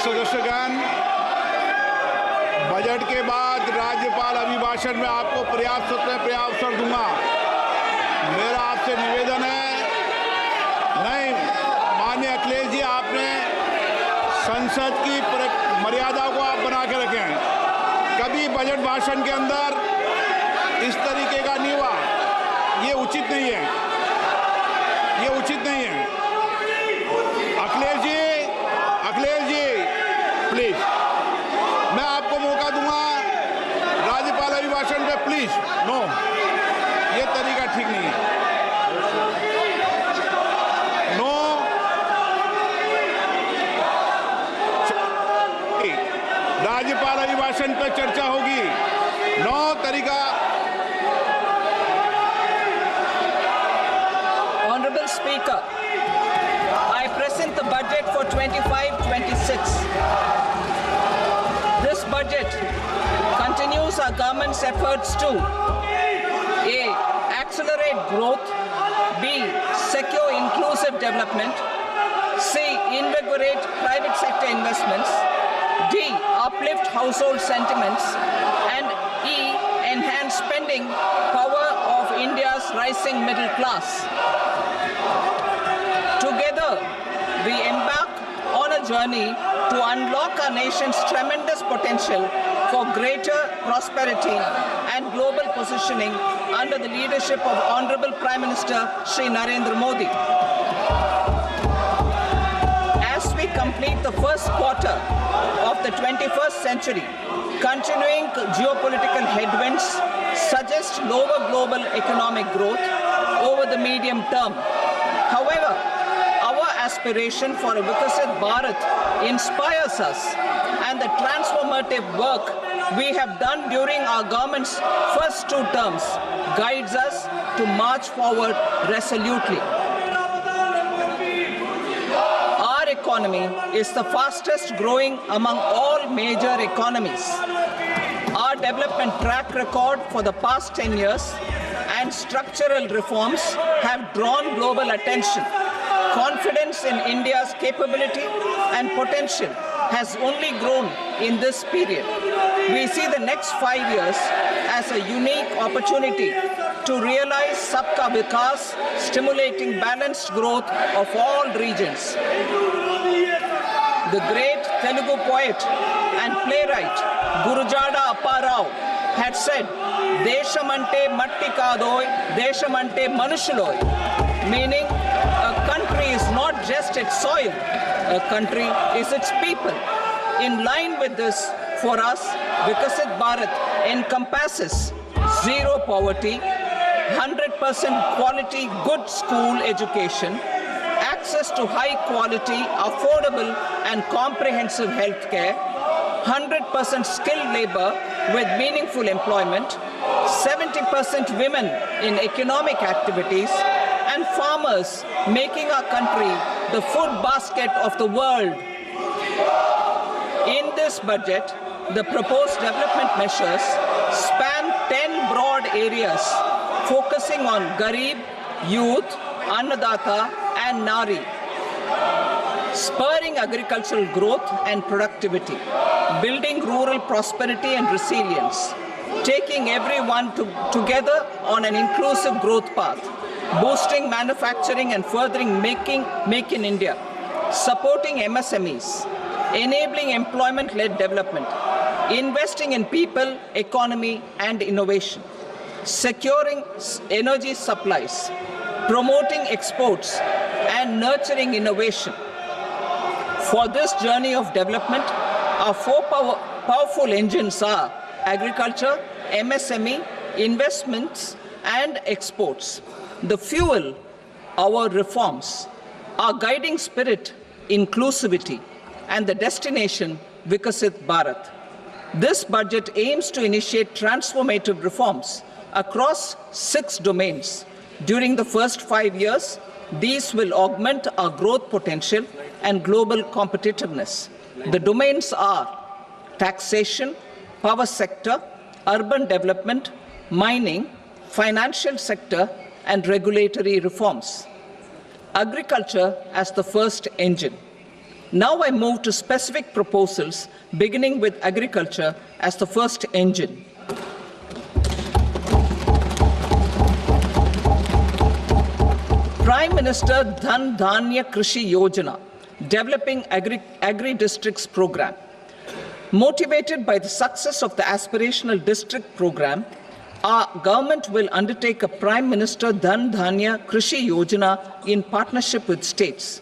सदस्यगण, budget के बाद राज्यपाल अभिभाषण में आपको पर्याप्त अवसर दूंगा। मेरा आपसे निवेदन है, नहीं माननीय अखिलेश जी, आपने संसद की मर्यादा को आप बना के रखे हैं। कभी बजट भाषण के अंदर इस तरीके का नहीं हुआ, ये उचित नहीं है, ये उचित नहीं है। अखिलेश जी प्लीज, मैं आपको मौका दूंगा राज्यपाल अभिभाषण पे, प्लीज। नो, ये तरीका ठीक नहीं है। नो, राज्यपाल अभिभाषण पे चर्चा होगी। नो तरीका। Honorable Speaker, I present the budget for 25-26. This budget continues our government's efforts to A. Accelerate growth, B. Secure inclusive development, C. Invigorate private sector investments, D. Uplift household sentiments, and E. Enhance spending power of India's rising middle class. Together, we embark on a journey to unlock our nation's tremendous potential for greater prosperity and global positioning under the leadership of Honorable Prime Minister Shri Narendra Modi. As we complete the first quarter of the 21st century, continuing geopolitical headwinds suggest lower global economic growth over the medium term. However, our aspiration for a Vikasit Bharat inspires us, and the transformative work we have done during our government's first 2 terms guides us to march forward resolutely. Our economy is the fastest growing among all major economies. Our development track record for the past 10 years and structural reforms have drawn global attention. Confidence in India's capability and potential has only grown in this period. We see the next 5 years as a unique opportunity to realize Sabka Vikas, stimulating balanced growth of all regions. The great Telugu poet and playwright Gurujada Apparao had said, "Deshamante matti kadoy, deshamante manushuloy," meaning a country is not just its soil, a country is its people. In line with this, for us, Vikasit Bharat encompasses zero poverty, 100% quality good school education, access to high quality, affordable and comprehensive health care, 100% skilled labor with meaningful employment, 70% women in economic activities, and farmers making our country the food basket of the world. In this budget, the proposed development measures span 10 broad areas focusing on Garib, youth, Annadata and Nari, spurring agricultural growth and productivity, building rural prosperity and resilience, taking everyone together on an inclusive growth path, boosting manufacturing and furthering Make in India, supporting MSMEs, enabling employment-led development, investing in people, economy and innovation, securing energy supplies, promoting exports and nurturing innovation. For this journey of development, our 4 powerful engines are agriculture, MSME, investments and exports. The fuel, our reforms, our guiding spirit, inclusivity, and the destination, Vikasit Bharat. This budget aims to initiate transformative reforms across 6 domains. During the first 5 years, these will augment our growth potential and global competitiveness. The domains are taxation, power sector, urban development, mining, financial sector, and regulatory reforms. Agriculture as the first engine. Now I move to specific proposals, beginning with agriculture as the first engine. Prime Minister Dhan Dhanya Krishi Yojana, Developing Agri-Districts Program. Motivated by the success of the aspirational district program, our government will undertake a Prime Minister Dhan Dhanya Krishi Yojana in partnership with states.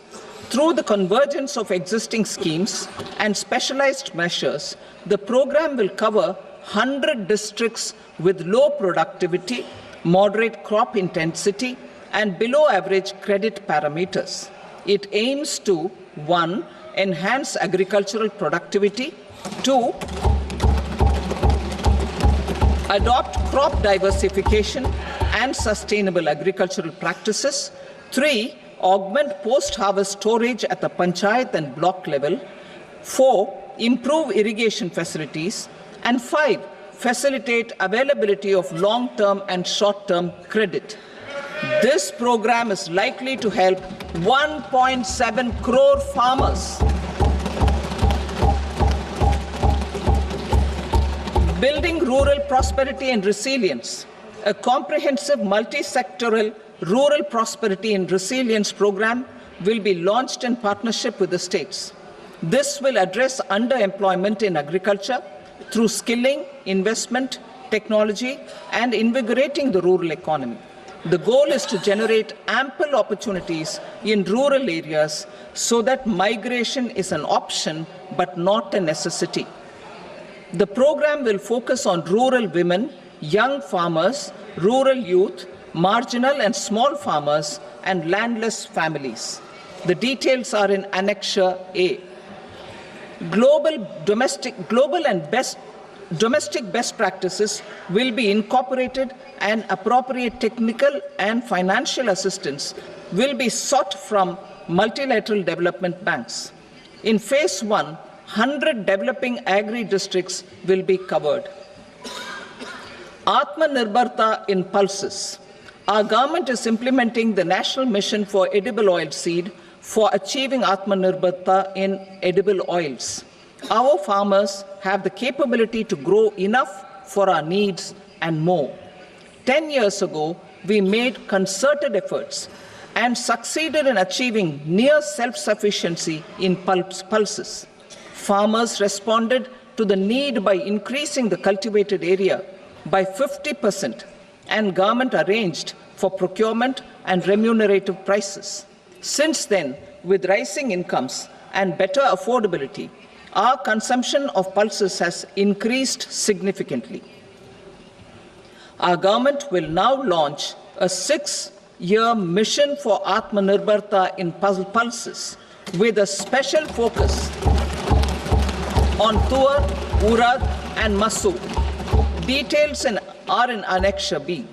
Through the convergence of existing schemes and specialized measures, the program will cover 100 districts with low productivity, moderate crop intensity, and below average credit parameters. It aims to 1. Enhance agricultural productivity, 2. Adopt crop diversification and sustainable agricultural practices, 3. Augment post-harvest storage at the panchayat and block level, 4. Improve irrigation facilities, and 5. Facilitate availability of long-term and short-term credit. This program is likely to help 1.7 crore farmers. Building rural prosperity and resilience. A comprehensive multi-sectoral rural prosperity and resilience program will be launched in partnership with the states. This will address underemployment in agriculture through skilling, investment, technology, and invigorating the rural economy. The goal is to generate ample opportunities in rural areas so that migration is an option but not a necessity. The program will focus on rural women, young farmers, rural youth, marginal and small farmers, and landless families. The details are in Annexure A. Domestic best practices will be incorporated, and appropriate technical and financial assistance will be sought from multilateral development banks. In Phase 1, 100 developing agri-districts will be covered. Atmanirbharta in pulses. Our government is implementing the National Mission for Edible Oil Seed for achieving Atmanirbharta in edible oils. Our farmers have the capability to grow enough for our needs and more. 10 years ago, we made concerted efforts and succeeded in achieving near self-sufficiency in pulses. Farmers responded to the need by increasing the cultivated area by 50%, and government arranged for procurement and remunerative prices. Since then, with rising incomes and better affordability, our consumption of pulses has increased significantly. Our government will now launch a 6-year mission for Atmanirbharta in pulses with a special focus on Tuar, Urad, and Masoor. Details are in Annexure B.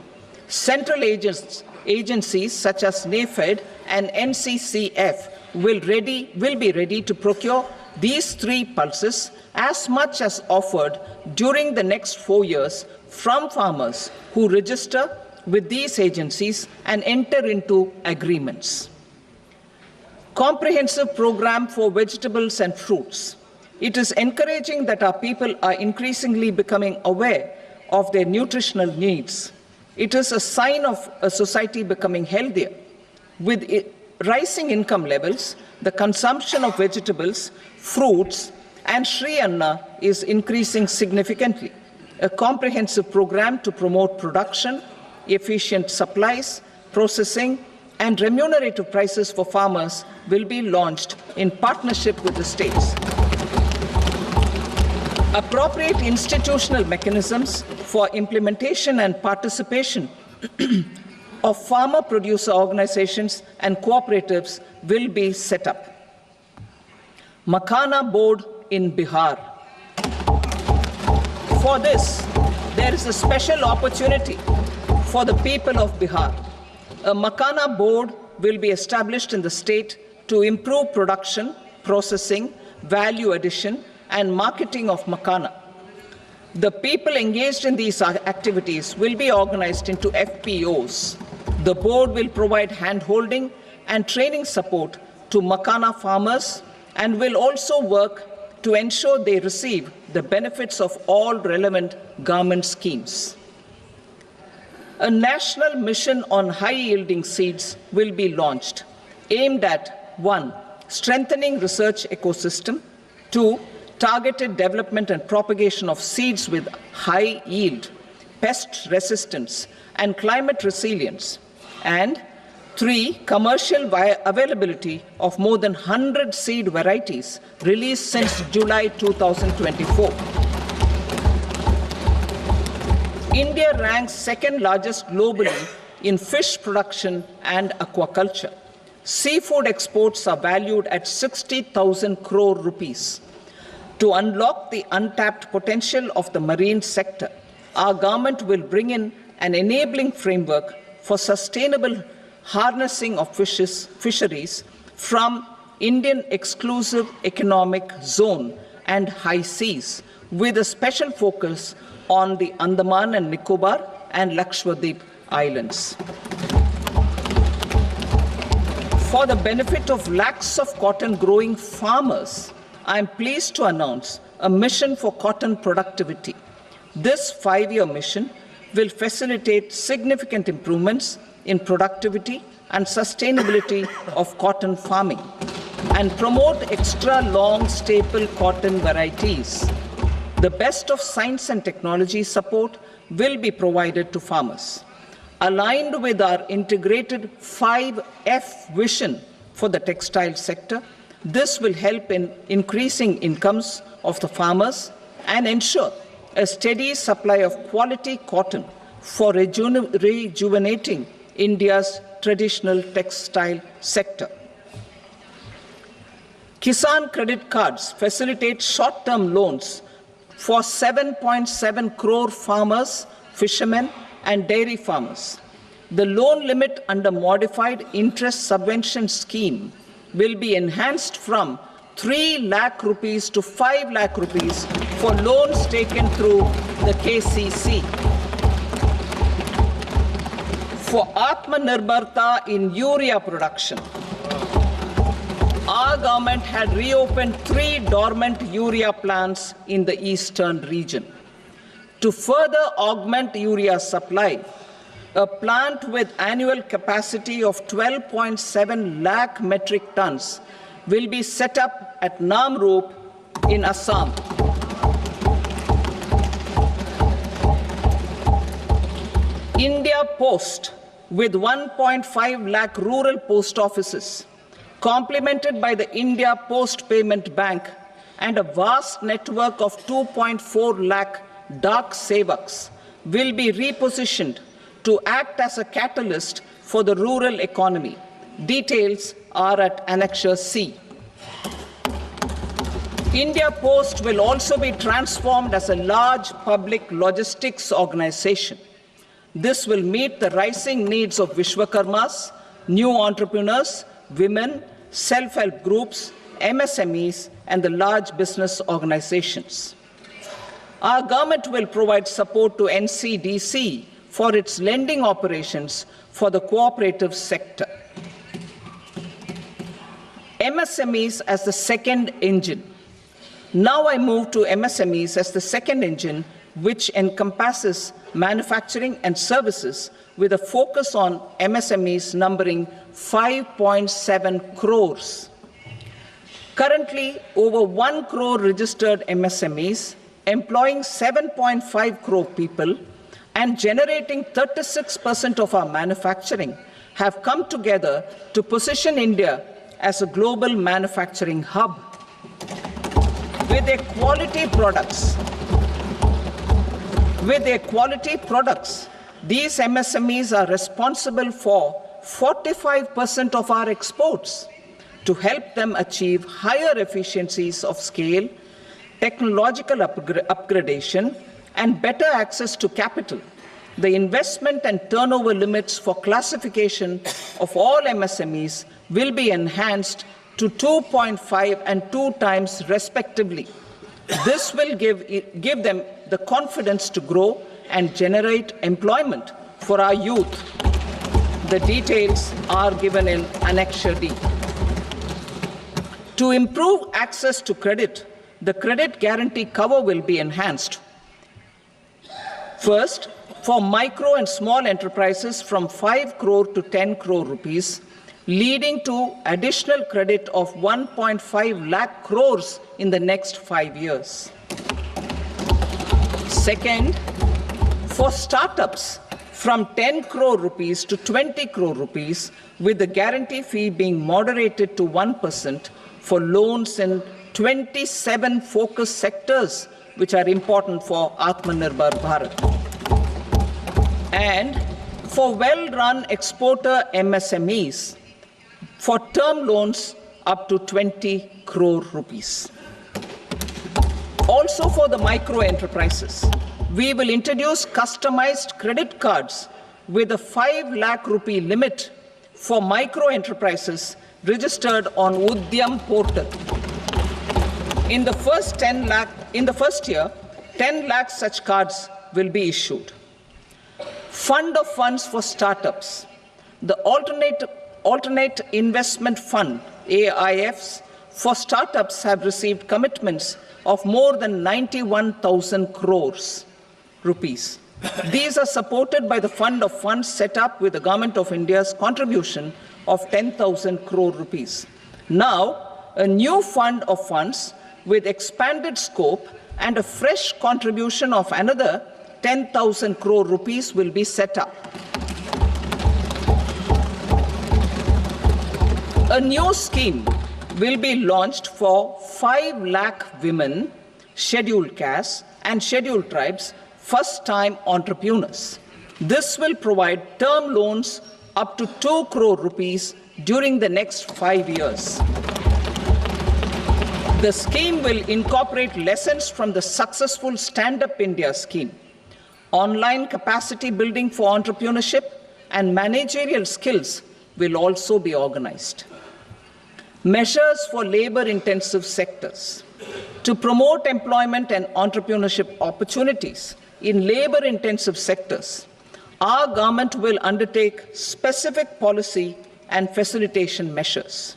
Central agencies such as NAFED and NCCF will be ready to procure these 3 pulses as much as offered during the next 4 years from farmers who register with these agencies and enter into agreements. Comprehensive program for vegetables and fruits. It is encouraging that our people are increasingly becoming aware of their nutritional needs. It is a sign of a society becoming healthier. With rising income levels, the consumption of vegetables, fruits, and Shri Anna is increasing significantly. A comprehensive program to promote production, efficient supplies, processing, and remunerative prices for farmers will be launched in partnership with the states. Appropriate institutional mechanisms for implementation and participation of farmer producer organizations and cooperatives will be set up. Makhana board in Bihar. For this, there is a special opportunity for the people of Bihar. A Makhana board will be established in the state to improve production, processing, value addition, and marketing of Makhana. The people engaged in these activities will be organized into FPOs. The board will provide hand-holding and training support to Makhana farmers and will also work to ensure they receive the benefits of all relevant government schemes. A national mission on high-yielding seeds will be launched, aimed at 1. Strengthening research ecosystem, 2. Targeted development and propagation of seeds with high yield, pest resistance, and climate resilience, and 3. Commercial availability of more than 100 seed varieties released since July 2024. India ranks second largest globally in fish production and aquaculture. Seafood exports are valued at 60,000 crore rupees. To unlock the untapped potential of the marine sector, our government will bring in an enabling framework for sustainable harnessing of fisheries from Indian exclusive economic zone and high seas, with a special focus on the Andaman and Nicobar and Lakshadweep Islands. For the benefit of lakhs of cotton growing farmers, I am pleased to announce a mission for cotton productivity. This 5-year mission will facilitate significant improvements in productivity and sustainability of cotton farming and promote extra long staple cotton varieties. The best of science and technology support will be provided to farmers. Aligned with our integrated 5F vision for the textile sector, this will help in increasing incomes of the farmers and ensure a steady supply of quality cotton for rejuvenating India's traditional textile sector. Kisan credit cards facilitate short-term loans for 7.7 crore farmers, fishermen, and dairy farmers. The loan limit under modified interest subvention scheme will be enhanced from 3 lakh rupees to 5 lakh rupees for loans taken through the KCC. For Atmanirbharta in urea production, our government had reopened 3 dormant urea plants in the eastern region. To further augment urea supply, a plant with annual capacity of 12.7 lakh metric tons will be set up at Namrup in Assam. India Post, with 1.5 lakh rural post offices, complemented by the India Post Payment Bank and a vast network of 2.4 lakh Dak Sevaks, will be repositioned to act as a catalyst for the rural economy. Details are at Annexure C. India Post will also be transformed as a large public logistics organization. This will meet the rising needs of Vishwakarmas, new entrepreneurs, women, self-help groups, MSMEs, and the large business organizations. Our government will provide support to NCDC for its lending operations for the cooperative sector. MSMEs as the second engine. Now I move to MSMEs as the second engine, which encompasses manufacturing and services with a focus on MSMEs numbering 5.7 crores. Currently, over 1 crore registered MSMEs, employing 7.5 crore people and generating 36% of our manufacturing, have come together to position India as a global manufacturing hub. With their quality products, these MSMEs are responsible for 45% of our exports. To help them achieve higher efficiencies of scale, technological upgradation, and better access to capital, the investment and turnover limits for classification of all MSMEs will be enhanced to 2.5 and 2 times respectively. This will give them the confidence to grow and generate employment for our youth. The details are given in Annexure D. To improve access to credit, the credit guarantee cover will be enhanced. First, for micro and small enterprises from 5 crore to 10 crore rupees, leading to additional credit of 1.5 lakh crores in the next 5 years. Second, for startups from 10 crore rupees to 20 crore rupees, with the guarantee fee being moderated to 1% for loans in 27 focus sectors which are important for Atmanirbhar Bharat. And for well-run exporter MSMEs, for term loans up to 20 crore rupees. Also for the micro enterprises, we will introduce customized credit cards with a 5 lakh rupee limit for micro enterprises registered on Udyam portal. In the first year, 10 lakh such cards will be issued. Fund of funds for startups. The Alternate Investment Fund, AIFs, for startups have received commitments of more than 91,000 crores rupees. These are supported by the fund of funds set up with the Government of India's contribution of 10,000 crore rupees. Now, a new fund of funds with expanded scope and a fresh contribution of another 10,000 crore rupees will be set up. A new scheme will be launched for 5 lakh women, scheduled castes and scheduled tribes, first-time entrepreneurs. This will provide term loans up to 2 crore rupees during the next 5 years. The scheme will incorporate lessons from the successful Stand Up India scheme. Online capacity building for entrepreneurship and managerial skills will also be organized. Measures for labor-intensive sectors. To promote employment and entrepreneurship opportunities in labor-intensive sectors, our government will undertake specific policy and facilitation measures.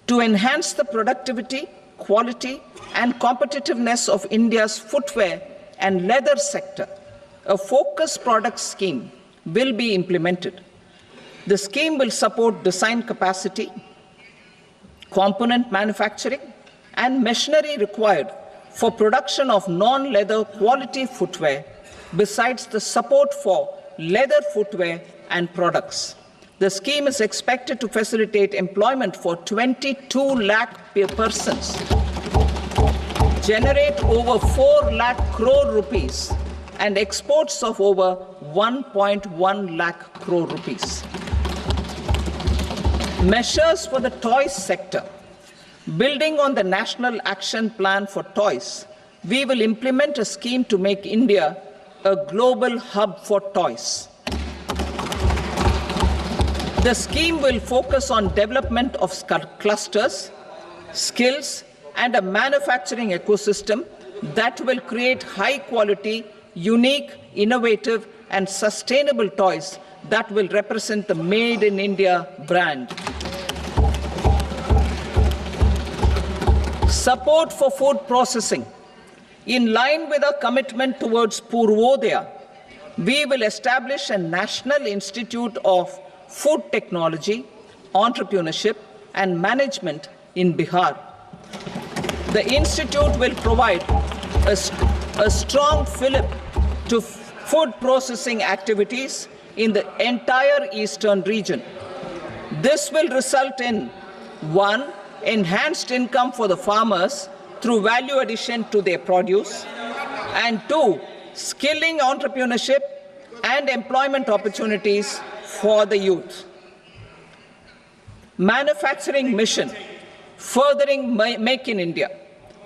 To enhance the productivity, quality, and competitiveness of India's footwear and leather sector, a focused product scheme will be implemented. The scheme will support design capacity, component manufacturing, and machinery required for production of non-leather quality footwear, besides the support for leather footwear and products. The scheme is expected to facilitate employment for 22 lakh persons, generate over 4 lakh crore rupees, and exports of over 1.1 lakh crore rupees. Measures for the toys sector. Building on the National Action Plan for Toys, we will implement a scheme to make India a global hub for toys. The scheme will focus on development of clusters, skills, and a manufacturing ecosystem that will create high-quality, unique, innovative, and sustainable toys that will represent the Made in India brand. Support for food processing. In line with our commitment towards Purvodaya, we will establish a National Institute of Food Technology, Entrepreneurship and Management in Bihar. The institute will provide a strong fillip to food processing activities in the entire eastern region. This will result in 1. Enhanced income for the farmers through value addition to their produce, and 2. Skilling entrepreneurship and employment opportunities for the youth. Manufacturing mission, furthering Make in India.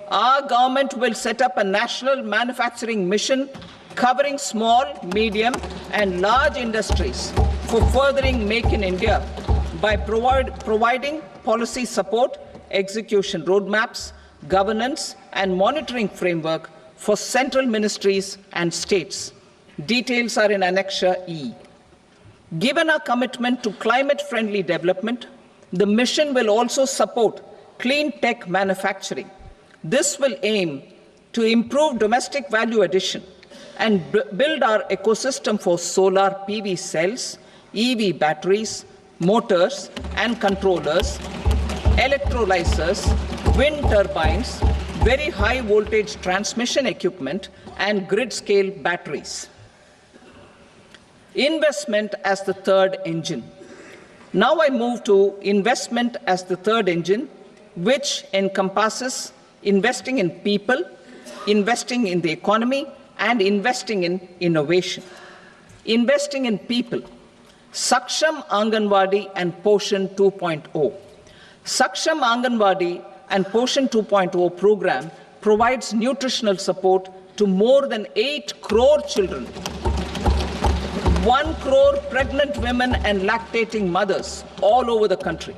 Our government will set up a national manufacturing mission covering small, medium, and large industries for furthering Make in India by providing policy support, execution roadmaps, governance, and monitoring framework for central ministries and states. Details are in Annexure E. Given our commitment to climate-friendly development, the mission will also support clean tech manufacturing. This will aim to improve domestic value addition and build our ecosystem for solar PV cells, EV batteries, motors and controllers, electrolyzers, wind turbines, very high voltage transmission equipment and grid scale batteries. Investment as the third engine. Now I move to investment as the third engine, which encompasses investing in people, investing in the economy, and investing in innovation. Investing in people. Saksham Anganwadi and Poshan 2.0. Saksham Anganwadi and Poshan 2.0 program provides nutritional support to more than 8 crore children, 1 crore pregnant women and lactating mothers all over the country,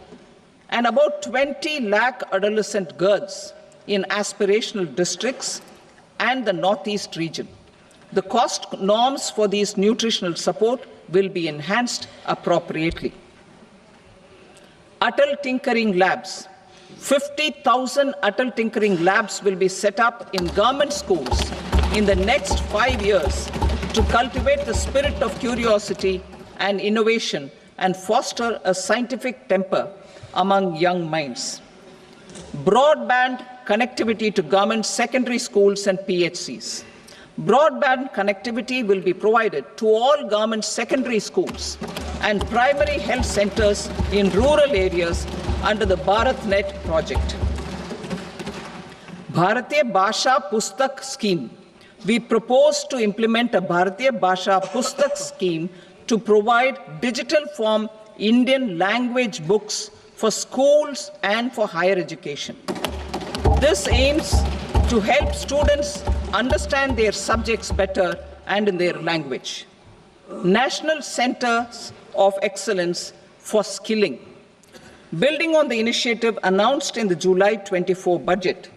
and about 20 lakh adolescent girls in aspirational districts and the Northeast region. The cost norms for these nutritional support will be enhanced appropriately. Atal Tinkering Labs. 50,000 Atal Tinkering Labs will be set up in government schools in the next 5 years to cultivate the spirit of curiosity and innovation and foster a scientific temper among young minds. Broadband connectivity to government secondary schools and PHCs. Broadband connectivity will be provided to all government secondary schools and primary health centers in rural areas under the BharatNet project. Bharatiya Bhasha Pustak Scheme. We propose to implement a Bharatiya Bhasha Pustak scheme to provide digital form Indian language books for schools and for higher education. This aims to help students understand their subjects better and in their language. National Centers of Excellence for Skilling. Building on the initiative announced in the July 24 budget,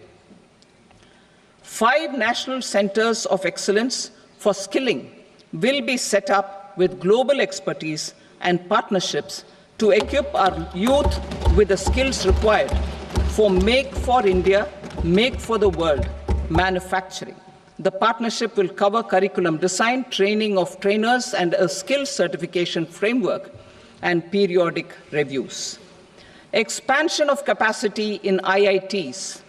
5 national centers of excellence for skilling will be set up with global expertise and partnerships to equip our youth with the skills required for Make for India, Make for the World manufacturing. The partnership will cover curriculum design, training of trainers, and a skills certification framework and periodic reviews. Expansion of capacity in IITs.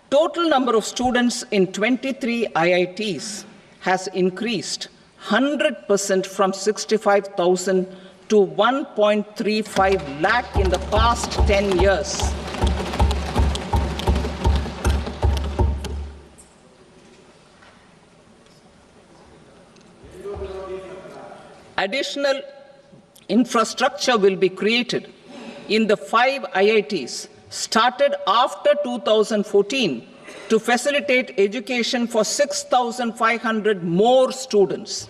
Total number of students in 23 IITs has increased 100% from 65,000 to 1.35 lakh in the past 10 years. Additional infrastructure will be created in the 5 IITs started after 2014 to facilitate education for 6,500 more students.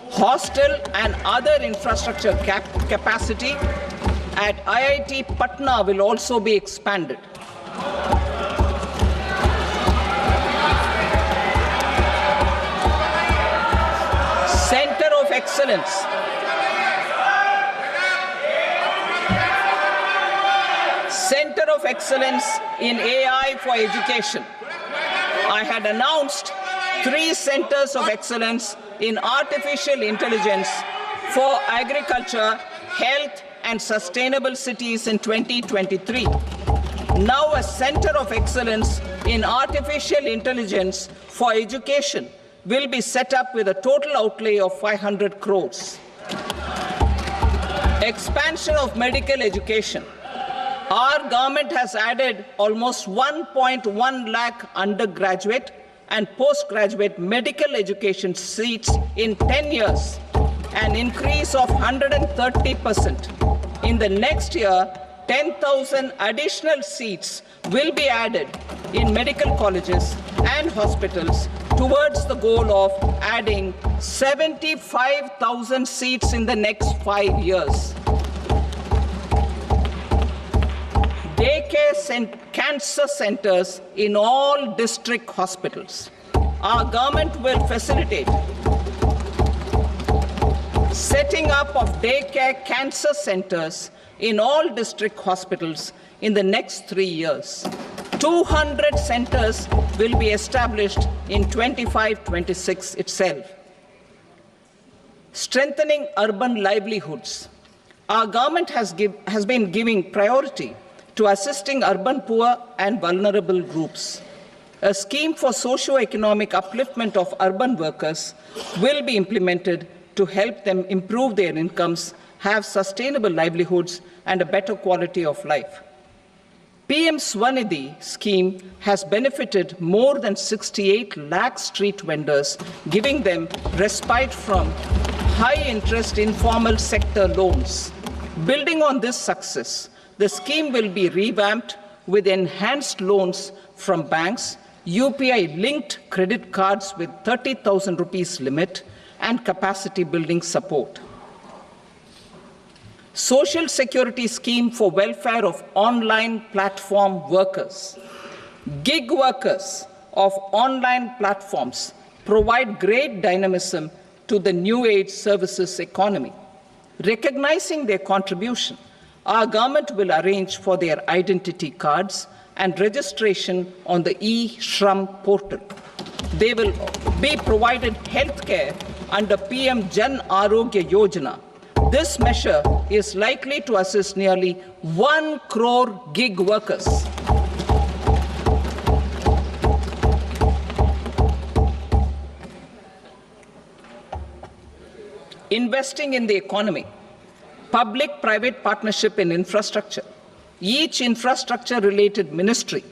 Hostel and other infrastructure capacity at IIT Patna will also be expanded. Center of Excellence. Center of Excellence in AI for Education. I had announced 3 centers of excellence in artificial intelligence for agriculture, health, and sustainable cities in 2023. Now a center of excellence in artificial intelligence for education will be set up with a total outlay of 500 crores. Expansion of medical education. Our government has added almost 1.1 lakh undergraduate and postgraduate medical education seats in 10 years, an increase of 130%. In the next year, 10,000 additional seats will be added in medical colleges and hospitals towards the goal of adding 75,000 seats in the next 5 years. Daycare and cancer centers in all district hospitals. Our government will facilitate setting up of daycare cancer centers in all district hospitals in the next 3 years. 200 centers will be established in 25-26 itself. Strengthening urban livelihoods. Our government has been giving priority to assisting urban poor and vulnerable groups. A scheme for socio-economic upliftment of urban workers will be implemented to help them improve their incomes, have sustainable livelihoods, and a better quality of life. PM Swanidhi scheme has benefited more than 68 lakh street vendors, giving them respite from high-interest informal sector loans. Building on this success, the scheme will be revamped with enhanced loans from banks, UPI-linked credit cards with 30,000 rupees limit, and capacity building support. Social Security Scheme for welfare of online platform workers. Gig workers of online platforms provide great dynamism to the new age services economy. Recognizing their contribution, our government will arrange for their identity cards and registration on the e-Shram portal. They will be provided healthcare under PM Jan Arogya Yojana. This measure is likely to assist nearly 1 crore gig workers. Investing in the economy. Public-private partnership in infrastructure. Each infrastructure-related ministry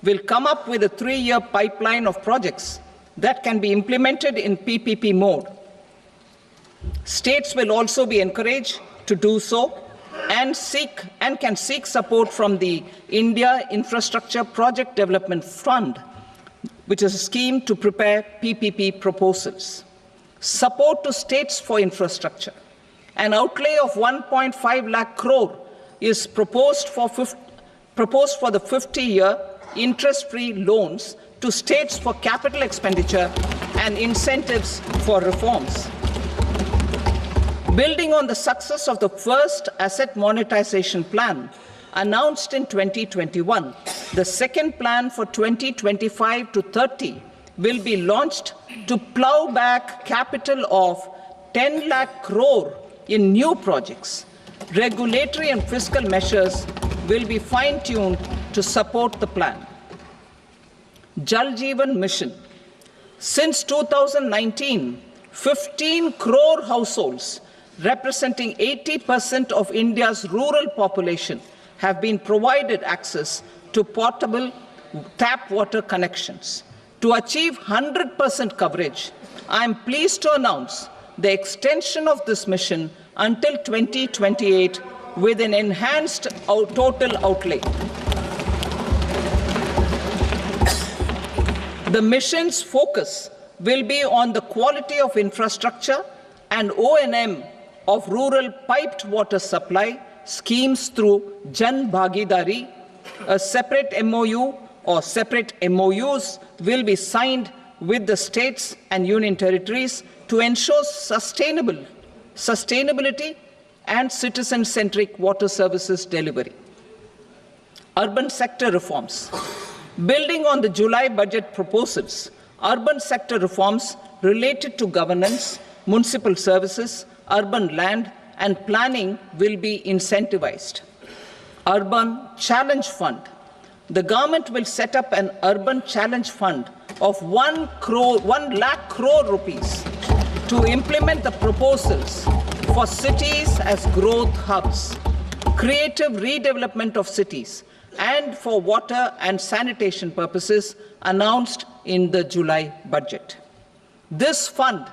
will come up with a 3-year pipeline of projects that can be implemented in PPP mode. States will also be encouraged to do so and can seek support from the India Infrastructure Project Development Fund, which is a scheme to prepare PPP proposals. Support to states for infrastructure. An outlay of 1.5 lakh crore is proposed for the 50-year interest-free loans to states for capital expenditure and incentives for reforms. Building on the success of the first asset monetization plan announced in 2021, the second plan for 2025 to 30 will be launched to plow back capital of 10 lakh crore in new projects. Regulatory and fiscal measures will be fine-tuned to support the plan. Jal Jeevan Mission. Since 2019, 15 crore households representing 80% of India's rural population have been provided access to portable tap water connections. To achieve 100% coverage, I am pleased to announce the extension of this mission until 2028 with an enhanced total outlay. The mission's focus will be on the quality of infrastructure and O&M of rural piped water supply schemes through Jan Bhagidari. A separate MOU or separate MOUs will be signed with the states and union territories to ensure sustainability and citizen-centric water services delivery. Urban sector reforms. Building on the July budget proposals, urban sector reforms related to governance, municipal services, urban land and planning will be incentivized. Urban Challenge Fund. The government will set up an urban challenge fund of 1 lakh crore rupees to implement the proposals for cities as growth hubs, creative redevelopment of cities, and for water and sanitation purposes announced in the July budget. This fund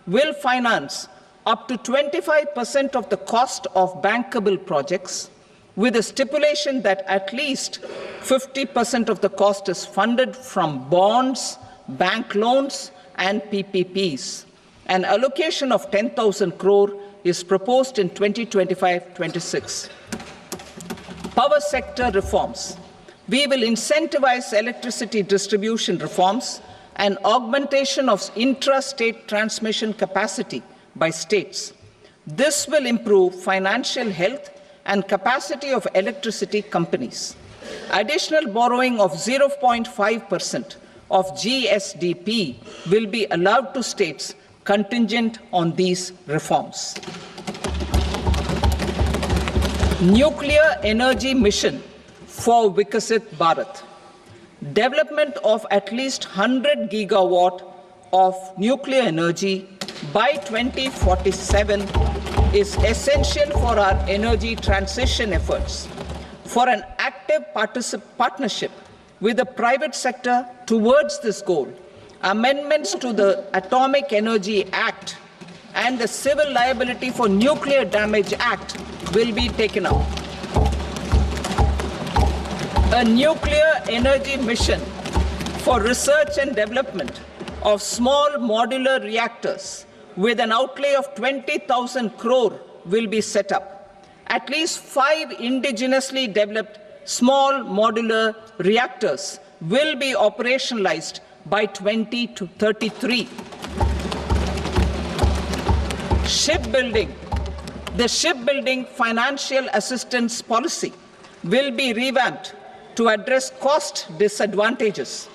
will finance up to 25% of the cost of bankable projects, with a stipulation that at least 50% of the cost is funded from bonds, bank loans, and PPPs. An allocation of 10,000 crore is proposed in 2025-26. Power sector reforms. We will incentivize electricity distribution reforms and augmentation of intra-state transmission capacity by states. This will improve financial health and capacity of electricity companies. Additional borrowing of 0.5% of GSDP will be allowed to states contingent on these reforms. Nuclear energy mission for Vikasit Bharat. Development of at least 100 gigawatt of nuclear energy by 2047 is essential for our energy transition efforts. For an active partnership with the private sector towards this goal, amendments to the Atomic Energy Act and the Civil Liability for Nuclear Damage Act will be taken up. A nuclear energy mission for research and development of small modular reactors with an outlay of 20,000 crore will be set up. At least 5 indigenously developed small modular reactors will be operationalized by 2033. Shipbuilding. The shipbuilding financial assistance policy will be revamped to address cost disadvantages.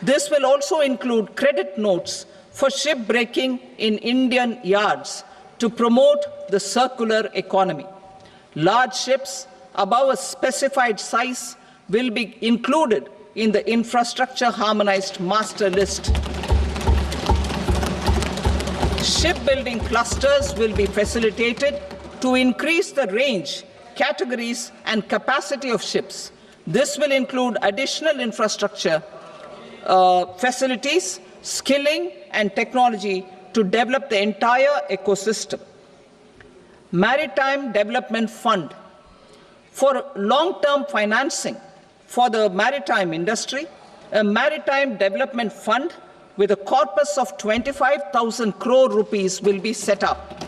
This will also include credit notes for shipbreaking in Indian yards to promote the circular economy. Large ships above a specified size will be included in the infrastructure harmonized master list. Shipbuilding clusters will be facilitated to increase the range, categories, and capacity of ships. This will include additional infrastructure, facilities, skilling, and technology to develop the entire ecosystem. Maritime Development Fund. For long-term financing for the maritime industry, a Maritime Development Fund with a corpus of 25,000 crore rupees will be set up.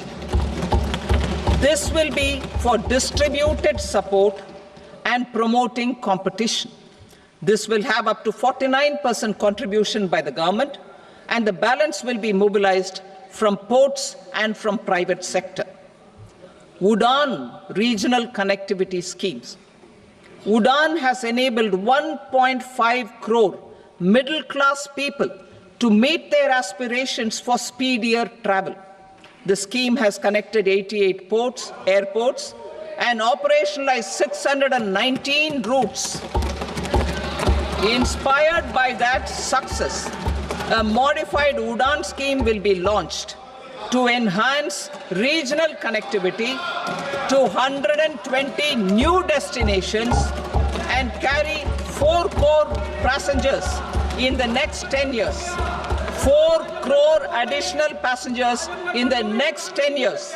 This will be for distributed support and promoting competition. This will have up to 49% contribution by the government, and the balance will be mobilized from ports and from private sector. UDAN regional connectivity schemes. UDAN has enabled 1.5 crore middle-class people to meet their aspirations for speedier travel. The scheme has connected 88 airports, and operationalized 619 routes. Inspired by that success, a modified UDAN scheme will be launched to enhance regional connectivity to 120 new destinations and carry 4 crore passengers in the next 10 years. 4 crore additional passengers in the next 10 years.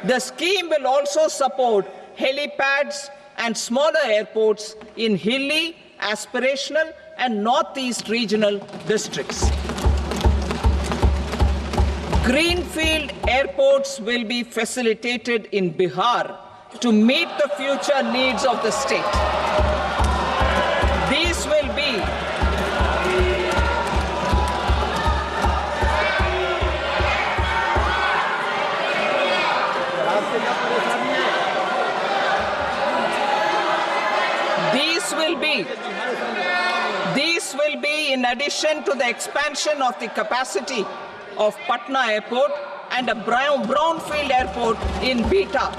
The scheme will also support helipads and smaller airports in hilly, aspirational, and northeast regional districts. Greenfield airports will be facilitated in Bihar to meet the future needs of the state. These will be in addition to the expansion of the capacity of Patna Airport and a brownfield airport in Beta.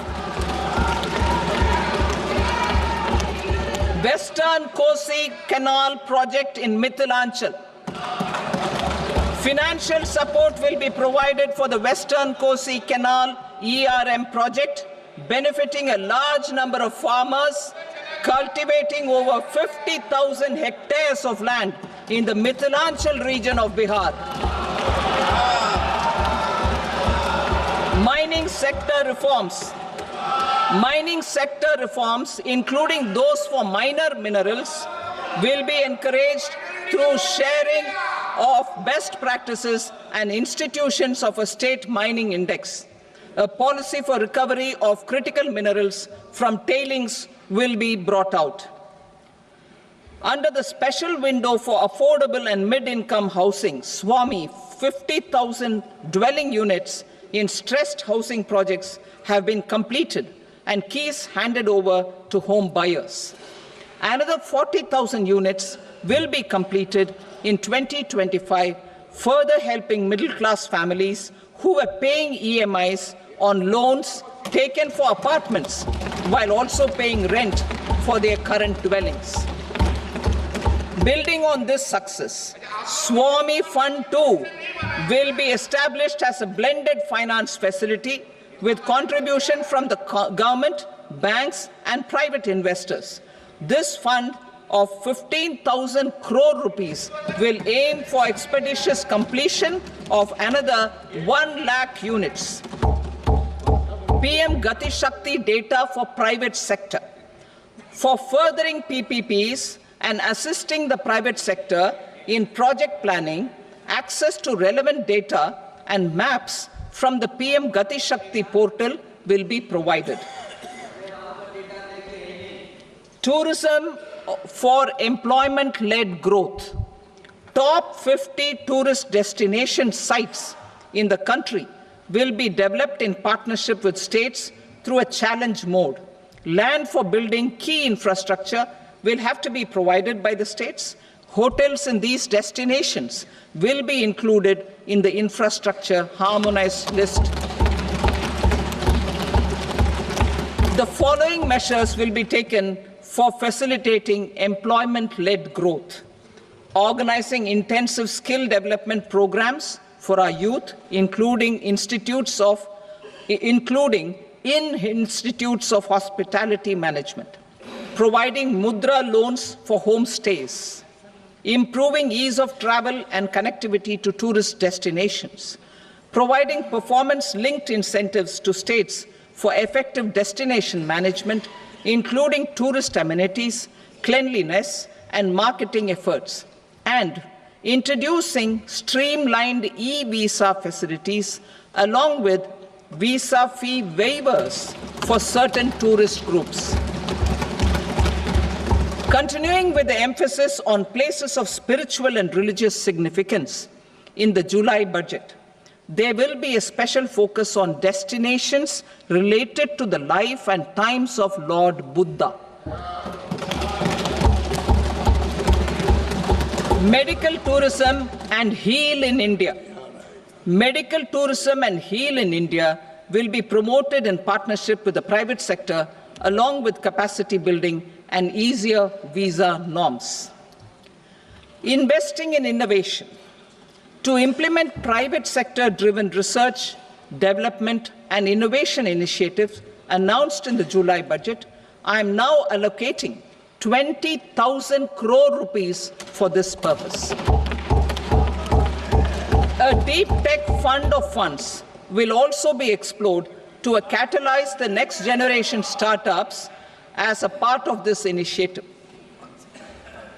Western Kosi Canal project in Mithilanchal. Financial support will be provided for the Western Kosi Canal ERM project, benefiting a large number of farmers, cultivating over 50,000 hectares of land in the Mithilanchal region of Bihar. Mining sector reforms. Mining sector reforms, including those for minor minerals, will be encouraged through sharing of best practices and institutions of a state mining index. A policy for recovery of critical minerals from tailings will be brought out. Under the special window for affordable and mid-income housing, SWAMI, 50,000 dwelling units in stressed housing projects have been completed and keys handed over to home buyers. Another 40,000 units will be completed in 2025, further helping middle-class families who are paying EMIs on loans taken for apartments while also paying rent for their current dwellings. Building on this success, Swami Fund 2 will be established as a blended finance facility with contribution from the government, banks and private investors. This fund of 15,000 crore rupees will aim for expeditious completion of another 1 lakh units. PM Gati Shakti data for private sector. For furthering PPPs and assisting the private sector in project planning, access to relevant data and maps from the PM Gati Shakti portal will be provided. Tourism for employment-led growth. Top 50 tourist destination sites in the country will be developed in partnership with states through a challenge mode. Land for building key infrastructure will have to be provided by the states. Hotels in these destinations will be included in the infrastructure harmonized list. The following measures will be taken for facilitating employment-led growth. Organizing intensive skill development programs for our youth, including in institutes of hospitality management. Providing mudra loans for homestays. Improving ease of travel and connectivity to tourist destinations. Providing performance-linked incentives to states for effective destination management, including tourist amenities, cleanliness, and marketing efforts, and introducing streamlined e-visa facilities along with visa fee waivers for certain tourist groups. Continuing with the emphasis on places of spiritual and religious significance, in the July budget, there will be a special focus on destinations related to the life and times of Lord Buddha. Medical tourism and heal in India. Medical tourism and heal in India will be promoted in partnership with the private sector, along with capacity building and easier visa norms. Investing in innovation. To implement private sector-driven research, development, and innovation initiatives announced in the July budget, I am now allocating 20,000 crore rupees for this purpose. A deep tech fund of funds will also be explored to catalyze the next generation startups as a part of this initiative.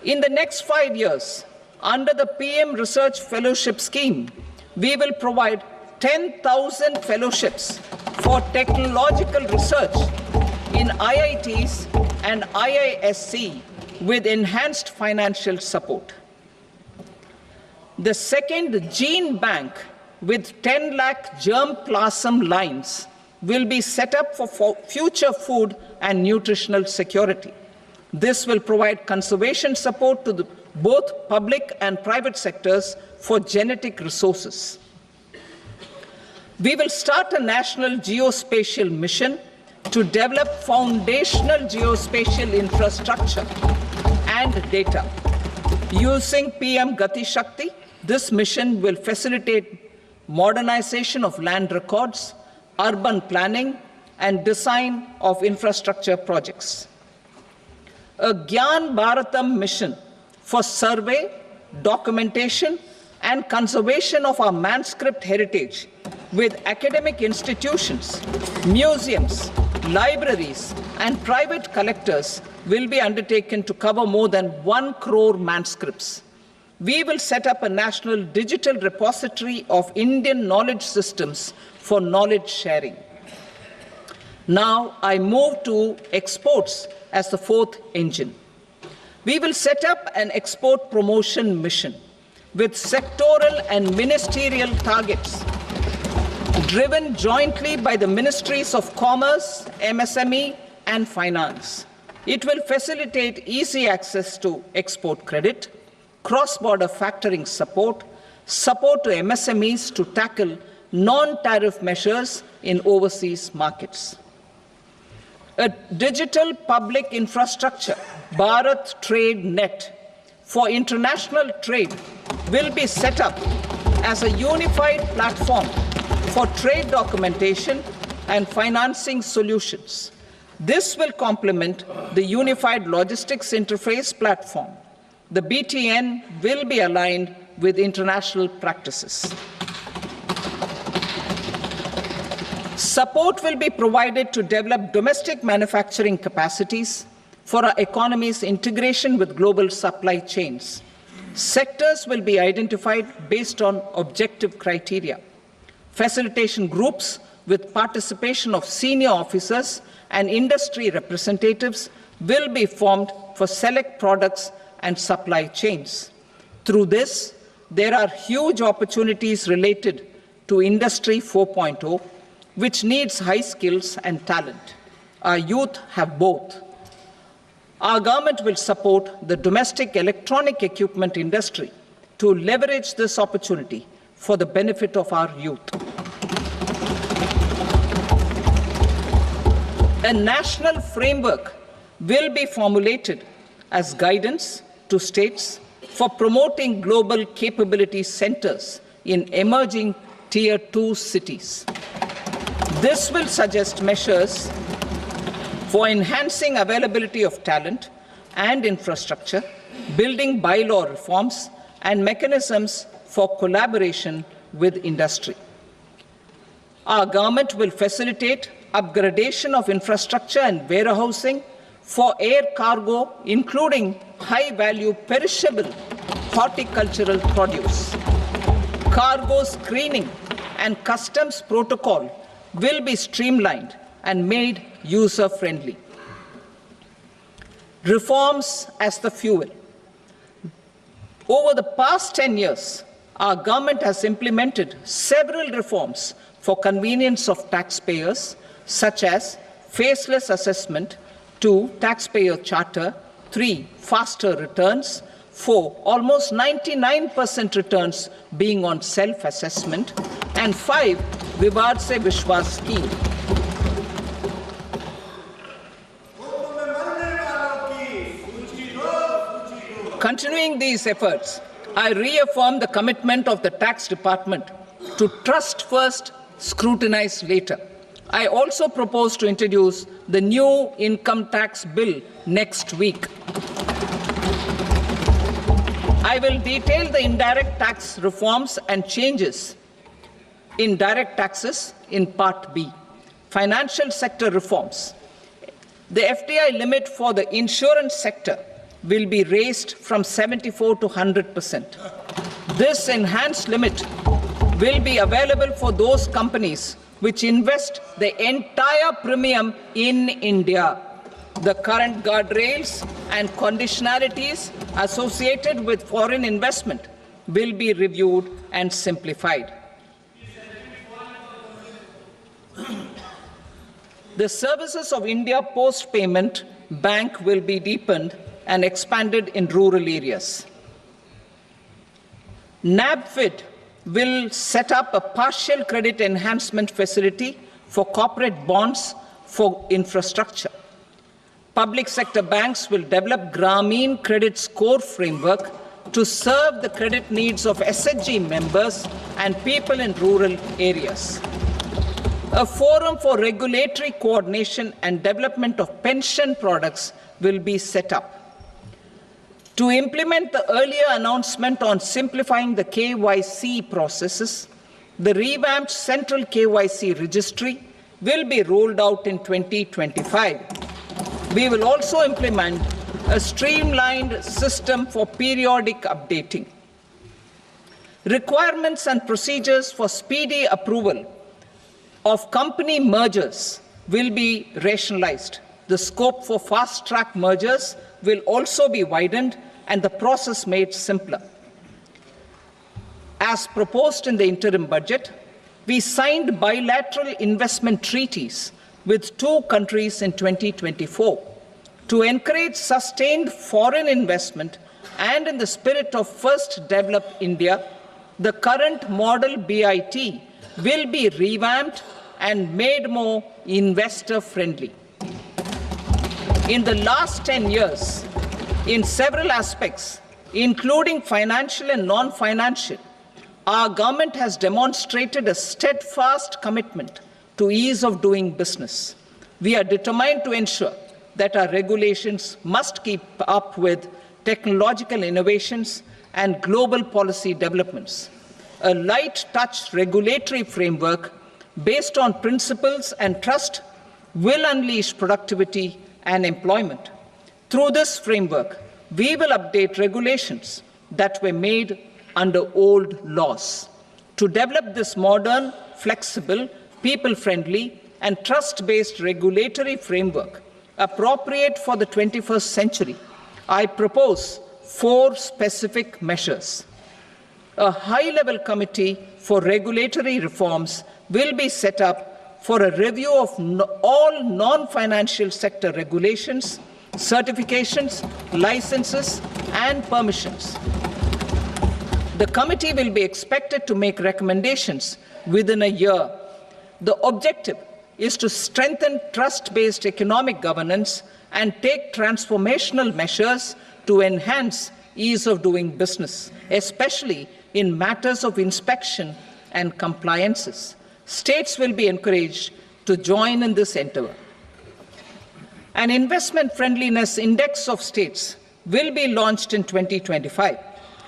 In the next 5 years, under the PM Research Fellowship Scheme, we will provide 10,000 fellowships for technological research in IITs and IISc with enhanced financial support. The second gene bank with 10 lakh germplasm lines will be set up for future food and nutritional security. This will provide conservation support to both public and private sectors for genetic resources. We will start a national geospatial mission to develop foundational geospatial infrastructure and data. Using PM Gati Shakti, this mission will facilitate modernization of land records, urban planning, and design of infrastructure projects. A Gyan Bharatam mission for survey, documentation, and conservation of our manuscript heritage with academic institutions, museums, libraries, and private collectors will be undertaken to cover more than 1 crore manuscripts. We will set up a national digital repository of Indian knowledge systems for knowledge sharing. Now I move to exports as the fourth engine. We will set up an export promotion mission with sectoral and ministerial targets driven jointly by the Ministries of Commerce, MSME, and Finance. It will facilitate easy access to export credit, cross-border factoring support, support to MSMEs to tackle non-tariff measures in overseas markets. A digital public infrastructure, Bharat Trade Net, for international trade will be set up as a unified platform for trade documentation and financing solutions. This will complement the Unified Logistics Interface platform. The BTN will be aligned with international practices. Support will be provided to develop domestic manufacturing capacities for our economy's integration with global supply chains. Sectors will be identified based on objective criteria. Facilitation groups with participation of senior officers and industry representatives will be formed for select products and supply chains. Through this, there are huge opportunities related to Industry 4.0, which needs high skills and talent. Our youth have both. Our government will support the domestic electronic equipment industry to leverage this opportunity for the benefit of our youth. A national framework will be formulated as guidance to states for promoting global capability centers in emerging Tier 2 cities. This will suggest measures for enhancing availability of talent and infrastructure, building bylaw reforms, and mechanisms for collaboration with industry. Our government will facilitate upgradation of infrastructure and warehousing for air cargo, including high-value perishable horticultural produce. Cargo screening and customs protocol will be streamlined and made user-friendly. Reforms as the fuel. Over the past 10 years, our government has implemented several reforms for convenience of taxpayers, such as faceless assessment, 2, taxpayer charter, 3, faster returns, 4, almost 99% returns being on self-assessment, and 5, Vivad Se Vishwas scheme. Continuing these efforts, I reaffirm the commitment of the Tax Department to trust first, scrutinize later. I also propose to introduce the new income tax bill next week. I will detail the indirect tax reforms and changes in direct taxes in Part B. Financial sector reforms. The FDI limit for the insurance sector will be raised from 74 to 100%. This enhanced limit will be available for those companies which invest the entire premium in India. The current guardrails and conditionalities associated with foreign investment will be reviewed and simplified. The services of India Post Payment Bank will be deepened and expanded in rural areas. NABFID will set up a partial credit enhancement facility for corporate bonds for infrastructure. Public sector banks will develop Grameen Credit Score framework to serve the credit needs of SHG members and people in rural areas. A forum for regulatory coordination and development of pension products will be set up. To implement the earlier announcement on simplifying the KYC processes, the revamped Central KYC Registry will be rolled out in 2025. We will also implement a streamlined system for periodic updating. Requirements and procedures for speedy approval of company mergers will be rationalized. The scope for fast-track mergers will also be widened and the process made simpler. As proposed in the interim budget, We signed bilateral investment treaties with 2 countries in 2024 to encourage sustained foreign investment, and in the spirit of First Develop India, the current model BIT will be revamped and made more investor-friendly. In the last 10 years, in several aspects, including financial and non-financial, our government has demonstrated a steadfast commitment to ease of doing business. We are determined to ensure that our regulations must keep up with technological innovations and global policy developments. A light-touch regulatory framework based on principles and trust will unleash productivity and employment. Through this framework, we will update regulations that were made under old laws. To develop this modern, flexible, people-friendly, and trust-based regulatory framework appropriate for the 21st century, I propose 4 specific measures. A high-level committee for regulatory reforms will be set up for a review of all non-financial sector regulations, certifications, licenses, and permissions. The committee will be expected to make recommendations within a year. The objective is to strengthen trust-based economic governance and take transformational measures to enhance ease of doing business, especially in matters of inspection and compliances. States will be encouraged to join in this endeavor. An investment friendliness index of states will be launched in 2025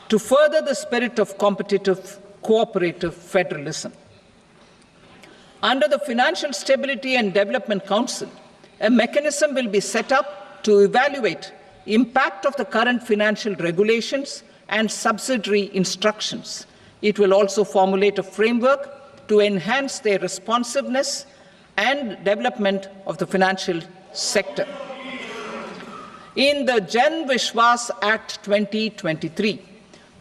to further the spirit of competitive, cooperative federalism. Under the Financial Stability and Development Council, a mechanism will be set up to evaluate impact of the current financial regulations and subsidiary instructions. It will also formulate a framework to enhance their responsiveness and development of the financial sector. In the Jan Vishwas Act 2023,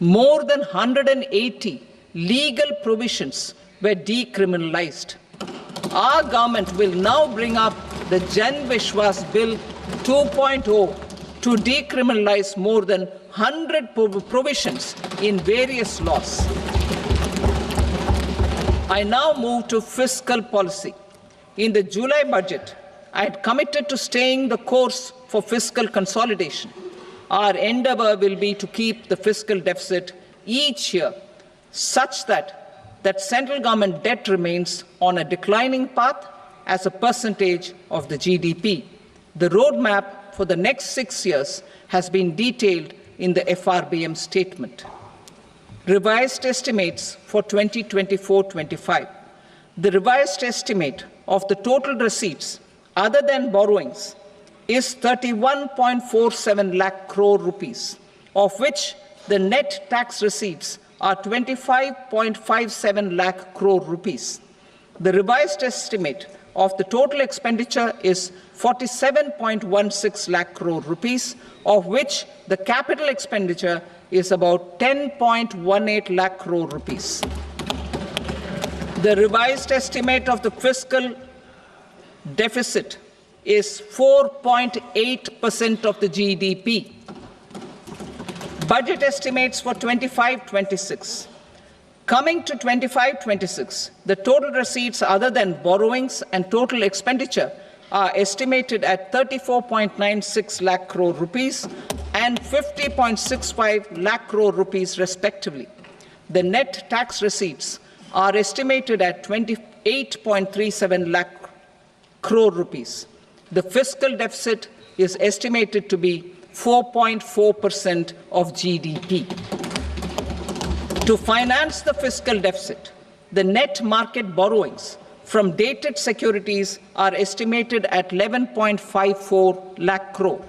more than 180 legal provisions were decriminalized. Our government will now bring up the Jan Vishwas Bill 2.0 to decriminalize more than 100 provisions in various laws. I now move to fiscal policy. In the July budget, I had committed to staying the course for fiscal consolidation. Our endeavor will be to keep the fiscal deficit each year such that central government debt remains on a declining path as a percentage of the GDP. The roadmap for the next 6 years has been detailed in the FRBM statement. Revised estimates for 2024-25. The revised estimate of the total receipts other than borrowings is 31.47 lakh crore rupees, of which the net tax receipts are 25.57 lakh crore rupees. The revised estimate of the total expenditure is 47.16 lakh crore rupees, of which the capital expenditure is about 10.18 lakh crore rupees. The revised estimate of the fiscal deficit is 4.8% of the GDP. Budget estimates for 25-26. Coming to 25-26, the total receipts other than borrowings and total expenditure are estimated at 34.96 lakh crore rupees and 50.65 lakh crore rupees respectively. The net tax receipts are estimated at 28.37 lakh crore rupees. The fiscal deficit is estimated to be 4.4% of GDP. To finance the fiscal deficit, the net market borrowings from dated securities are estimated at 11.54 lakh crore.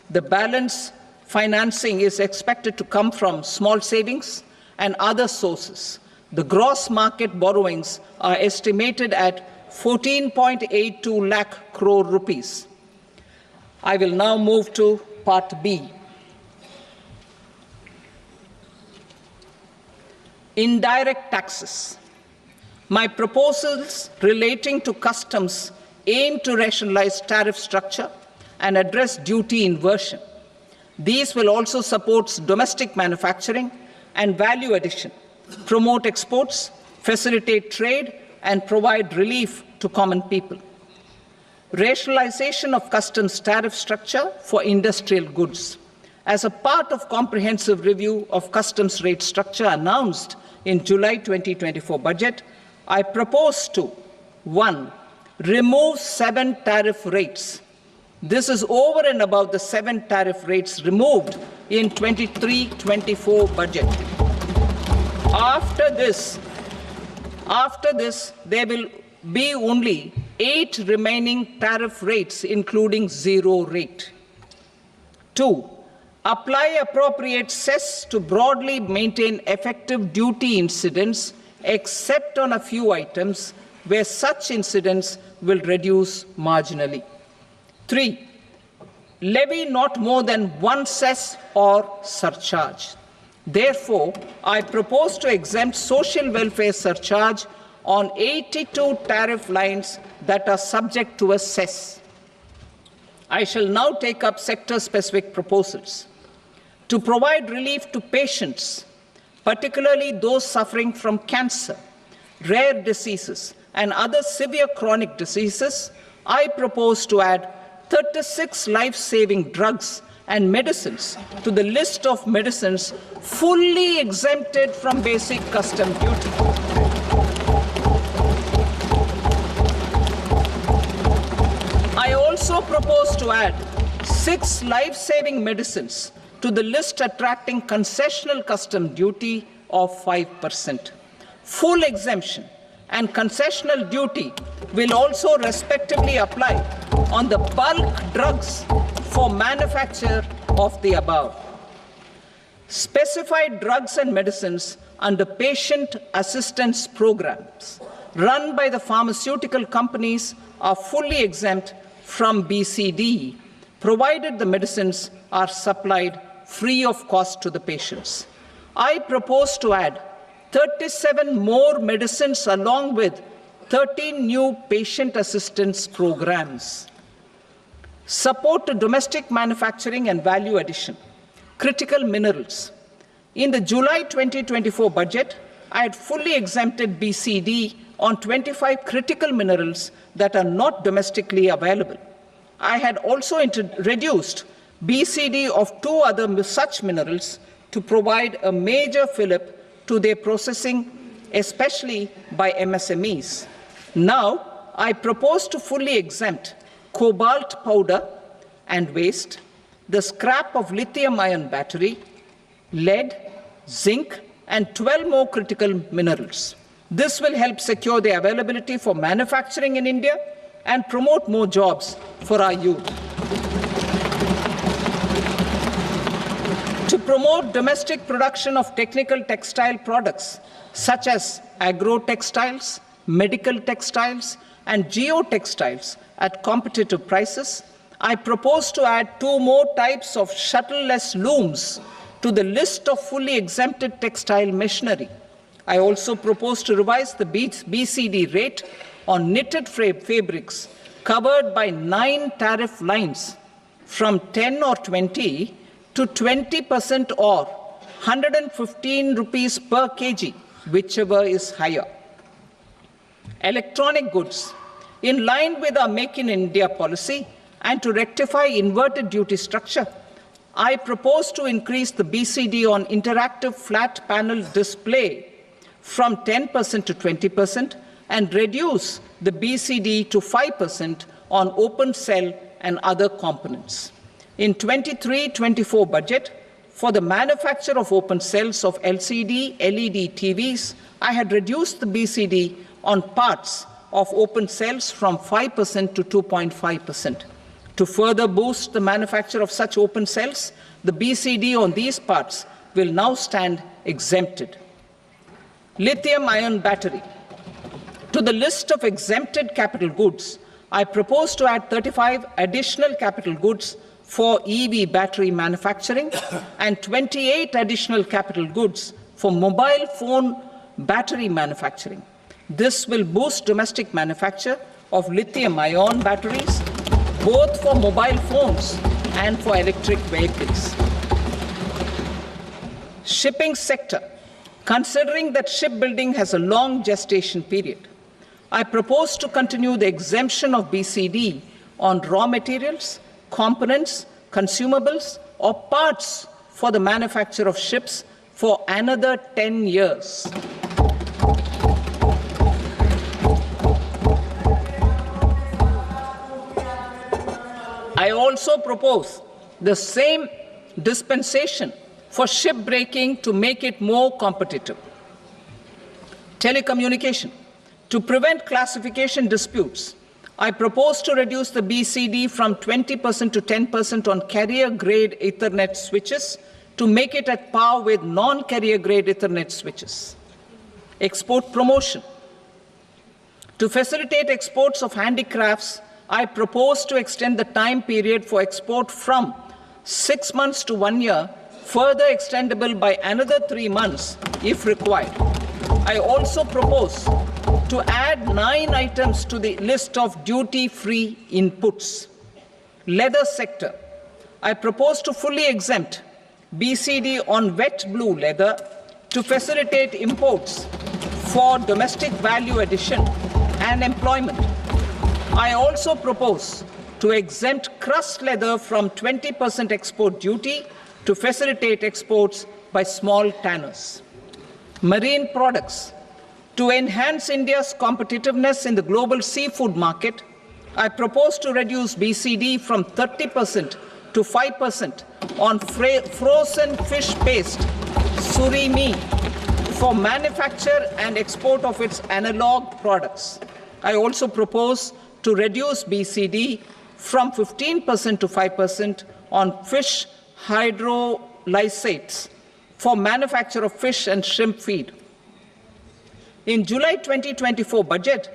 The balance financing is expected to come from small savings and other sources. The gross market borrowings are estimated at 14.82 lakh crore rupees. I will now move to Part B. Indirect taxes. My proposals relating to customs aim to rationalize tariff structure and address duty inversion. These will also support domestic manufacturing and value addition, promote exports, facilitate trade, and provide relief to common people. Rationalization of customs tariff structure for industrial goods. As a part of comprehensive review of customs rate structure announced in July 2024 budget, I propose to 1. Remove 7 tariff rates. This is over and above the 7 tariff rates removed in 23-24 budget. After this, there will be only 8 remaining tariff rates, including 0 rate. 2. Apply appropriate cess to broadly maintain effective duty incidence, except on a few items where such incidence will reduce marginally. 3. Levy not more than 1 cess or surcharge. Therefore, I propose to exempt social welfare surcharge on 82 tariff lines that are subject to a cess. I shall now take up sector-specific proposals. To provide relief to patients, particularly those suffering from cancer, rare diseases, and other severe chronic diseases, I propose to add 36 life-saving drugs and medicines to the list of medicines fully exempted from basic custom duty. I also propose to add 6 life-saving medicines to the list attracting concessional custom duty of 5%. Full exemption and concessional duty will also respectively apply on the bulk drugs for manufacture of the above. Specified drugs and medicines under patient assistance programs run by the pharmaceutical companies are fully exempt from BCD, provided the medicines are supplied free of cost to the patients. I propose to add 37 more medicines along with 13 new patient assistance programs. Support to domestic manufacturing and value addition. Critical minerals. In the July 2024 budget, I had fully exempted BCD on 25 critical minerals that are not domestically available. I had also reduced BCD of 2 other such minerals to provide a major fillip to their processing, especially by MSMEs. Now, I propose to fully exempt cobalt powder and waste, the scrap of lithium-ion battery, lead, zinc, and 12 more critical minerals. This will help secure their availability for manufacturing in India and promote more jobs for our youth. To promote domestic production of technical textile products such as agro-textiles, medical textiles, and geotextiles at competitive prices, I propose to add 2 more types of shuttle-less looms to the list of fully exempted textile machinery. I also propose to revise the BCD rate on knitted fabrics covered by 9 tariff lines from 10 or 20 to 20% or 115 rupees per kg, whichever is higher. Electronic goods. In line with our Make in India policy and to rectify inverted duty structure, I propose to increase the BCD on interactive flat panel display from 10% to 20% and reduce the BCD to 5% on open cell and other components. In 23-24 budget, for the manufacture of open cells of LCD, LED TVs, I had reduced the BCD on parts of open cells from 5% to 2.5%. To further boost the manufacture of such open cells, the BCD on these parts will now stand exempted. Lithium-ion battery. To the list of exempted capital goods, I propose to add 35 additional capital goods for EV battery manufacturing and 28 additional capital goods for mobile phone battery manufacturing. This will boost domestic manufacture of lithium-ion batteries, both for mobile phones and for electric vehicles. Shipping sector. Considering that shipbuilding has a long gestation period, I propose to continue the exemption of BCD on raw materials, components, consumables, or parts for the manufacture of ships for another 10 years. I also propose the same dispensation for shipbreaking to make it more competitive. Telecommunication. To prevent classification disputes, I propose to reduce the BCD from 20% to 10% on carrier-grade Ethernet switches to make it at par with non-carrier-grade Ethernet switches. Export promotion. To facilitate exports of handicrafts, I propose to extend the time period for export from 6 months to 1 year, further extendable by another 3 months if required. I also propose to add 9 items to the list of duty-free inputs. Leather sector. I propose to fully exempt BCD on wet blue leather to facilitate imports for domestic value addition and employment. I also propose to exempt crust leather from 20% export duty to facilitate exports by small tanners. Marine products. To enhance India's competitiveness in the global seafood market, I propose to reduce BCD from 30% to 5% on frozen fish paste, surimi, for manufacture and export of its analog products. I also propose to reduce BCD from 15% to 5% on fish hydrolysates for manufacture of fish and shrimp feed. In July 2024 budget,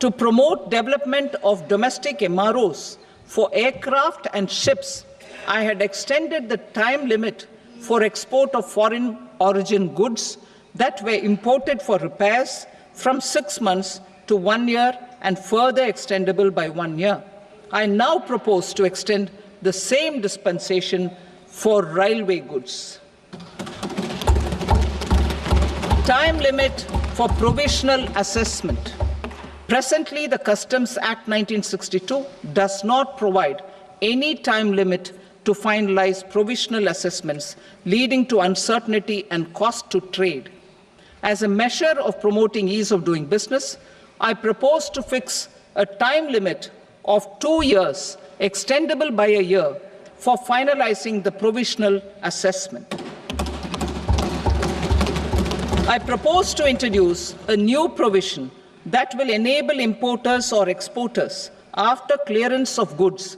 to promote development of domestic MROs for aircraft and ships, I had extended the time limit for export of foreign origin goods that were imported for repairs from 6 months to 1 year and further extendable by 1 year. I now propose to extend the same dispensation for railway goods. Time limit for provisional assessment. Presently, the Customs Act 1962 does not provide any time limit to finalize provisional assessments, leading to uncertainty and cost to trade. As a measure of promoting ease of doing business, I propose to fix a time limit of 2 years, extendable by a year, for finalizing the provisional assessment. I propose to introduce a new provision that will enable importers or exporters, after clearance of goods,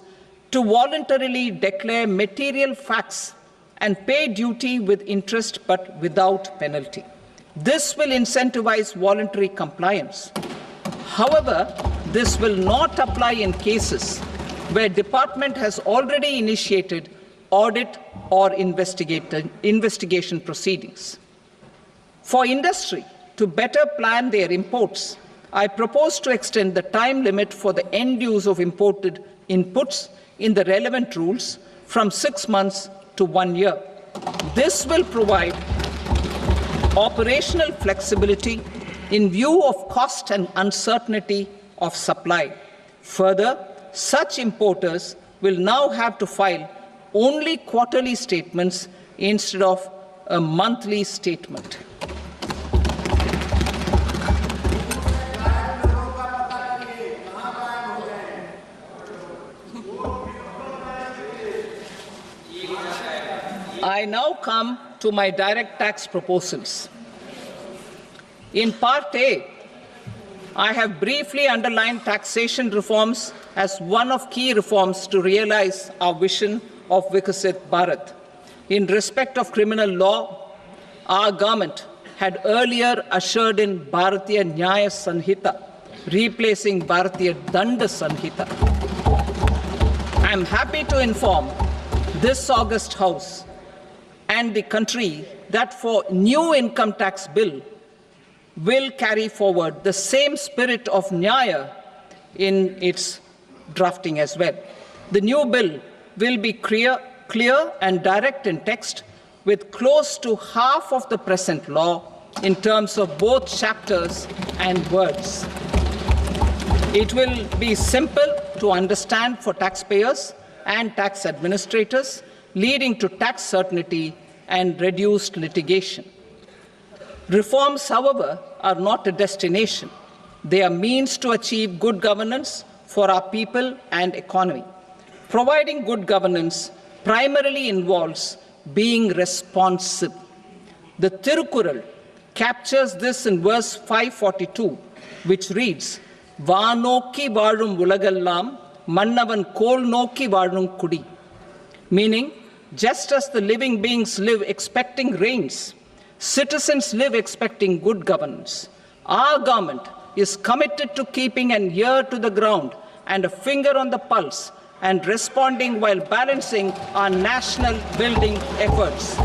to voluntarily declare material facts and pay duty with interest but without penalty. This will incentivize voluntary compliance. However, this will not apply in cases where department has already initiated audit or investigation proceedings. For industry to better plan their imports, I propose to extend the time limit for the end use of imported inputs in the relevant rules from 6 months to 1 year. This will provide operational flexibility in view of cost and uncertainty of supply. Further, such importers will now have to file only quarterly statements instead of a monthly statement. I now come to my direct tax proposals. In Part A, I have briefly underlined taxation reforms as one of key reforms to realize our vision of Vikasit Bharat. In respect of criminal law, our government had earlier ushered in Bharatiya Nyaya Sanhita, replacing Bharatiya Danda Sanhita. I am happy to inform this august House and the country that for new income tax bill, will carry forward the same spirit of Nyaya in its drafting as well. The new bill will be clear and direct in text, with close to half of the present law in terms of both chapters and words. It will be simple to understand for taxpayers and tax administrators, leading to tax certainty and reduced litigation. Reforms, however, are not a destination. They are means to achieve good governance for our people and economy. Providing good governance primarily involves being responsive. The Tirukural captures this in verse 542, which reads, "Vaanokki vaazhum ulagallam, mannavan kol nokki vaazhum kudi," meaning, just as the living beings live expecting rains, citizens live expecting good governance. Our government is committed to keeping an ear to the ground and a finger on the pulse and responding while balancing our national building efforts.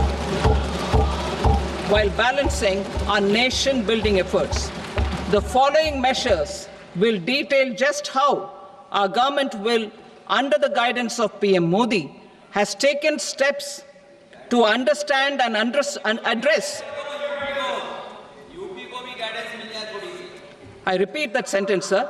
The following measures will detail just how our government will, under the guidance of PM Modi, has taken steps to understand and address. I repeat that sentence, sir.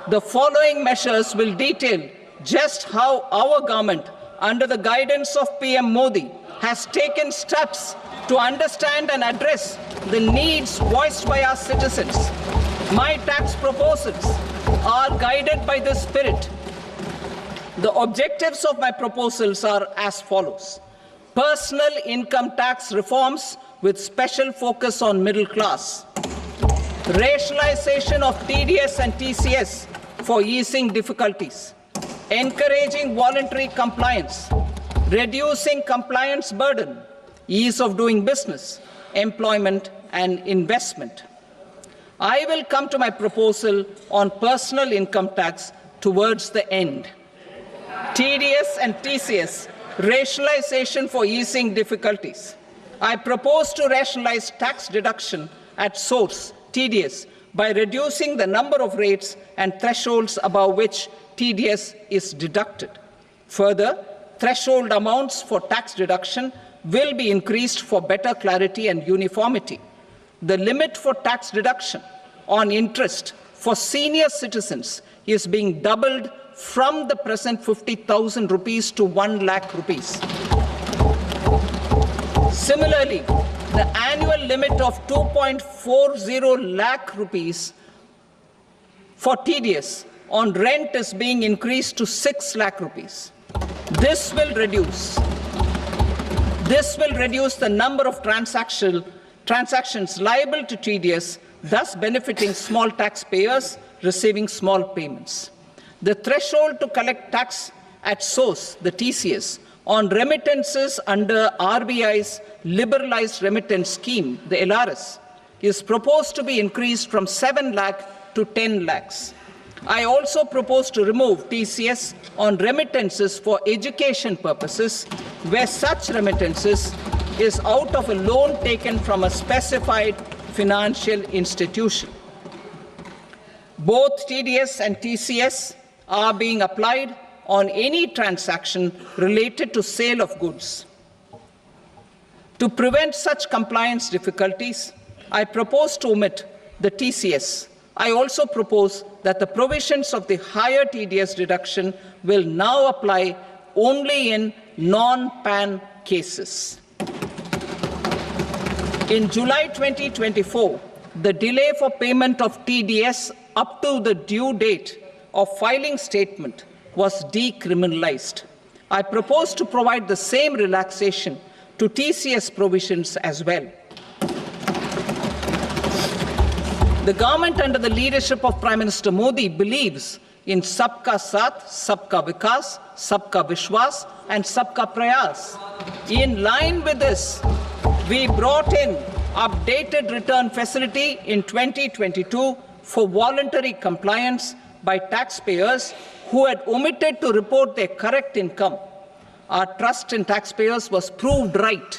The following measures will detail just how our government, under the guidance of PM Modi, has taken steps to understand and address the needs voiced by our citizens. My tax proposals are guided by this spirit. The objectives of my proposals are as follows. Personal income tax reforms with special focus on middle class. Rationalization of TDS and TCS for easing difficulties. Encouraging voluntary compliance. Reducing compliance burden. Ease of doing business. Employment and investment. I will come to my proposal on personal income tax towards the end. TDS and TCS, rationalization for easing difficulties. I propose to rationalize tax deduction at source, TDS, by reducing the number of rates and thresholds above which TDS is deducted. Further, threshold amounts for tax deduction will be increased for better clarity and uniformity. The limit for tax deduction on interest for senior citizens is being doubled from the present 50,000 rupees to 1 lakh rupees. Similarly, the annual limit of 2.40 lakh rupees for TDS on rent is being increased to 6 lakh rupees. This will reduce the number of transactions liable to TDS, thus benefiting small taxpayers receiving small payments. The threshold to collect tax at source, the TCS, on remittances under RBI's liberalized remittance scheme, the LRS, is proposed to be increased from 7 lakh to 10 lakhs. I also propose to remove TCS on remittances for education purposes, where such remittances is out of a loan taken from a specified financial institution. Both TDS and TCS are being applied on any transaction related to sale of goods. To prevent such compliance difficulties, I propose to omit the TCS. I also propose that the provisions of the higher TDS deduction will now apply only in non-PAN cases. In July 2024, the delay for payment of TDS up to the due date of filing statement was decriminalized. I propose to provide the same relaxation to TCS provisions as well. The government under the leadership of Prime Minister Modi believes in Sabka Saath, Sabka Vikas, Sabka Vishwas and Sabka Prayas. In line with this, we brought in updated return facility in 2022 for voluntary compliance by taxpayers who had omitted to report their correct income. Our trust in taxpayers was proved right.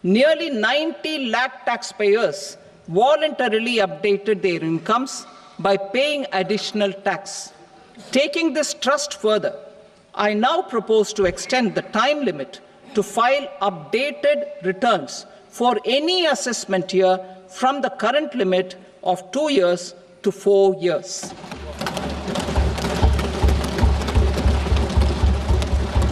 Nearly 90 lakh taxpayers voluntarily updated their incomes by paying additional tax. Taking this trust further, I now propose to extend the time limit to file updated returns for any assessment year from the current limit of 2 years to 4 years.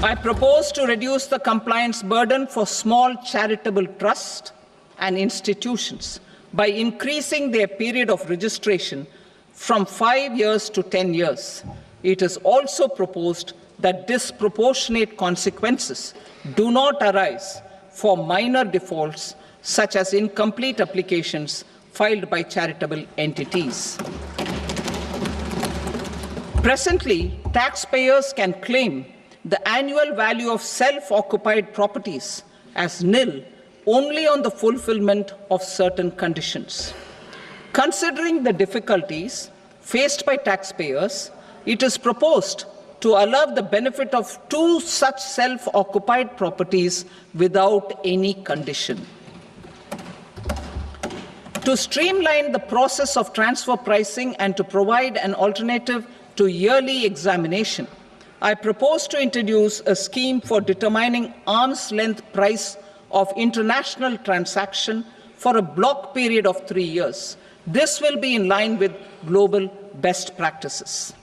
I propose to reduce the compliance burden for small charitable trusts and institutions by increasing their period of registration from 5 years to 10 years. It is also proposed that disproportionate consequences do not arise for minor defaults, such as incomplete applications filed by charitable entities. Presently, taxpayers can claim the annual value of self-occupied properties as nil only on the fulfillment of certain conditions. Considering the difficulties faced by taxpayers, it is proposed to allow the benefit of 2 such self-occupied properties without any condition. To streamline the process of transfer pricing and to provide an alternative to yearly examination, I propose to introduce a scheme for determining arm's length price of international transaction for a block period of 3 years. This will be in line with global best practices.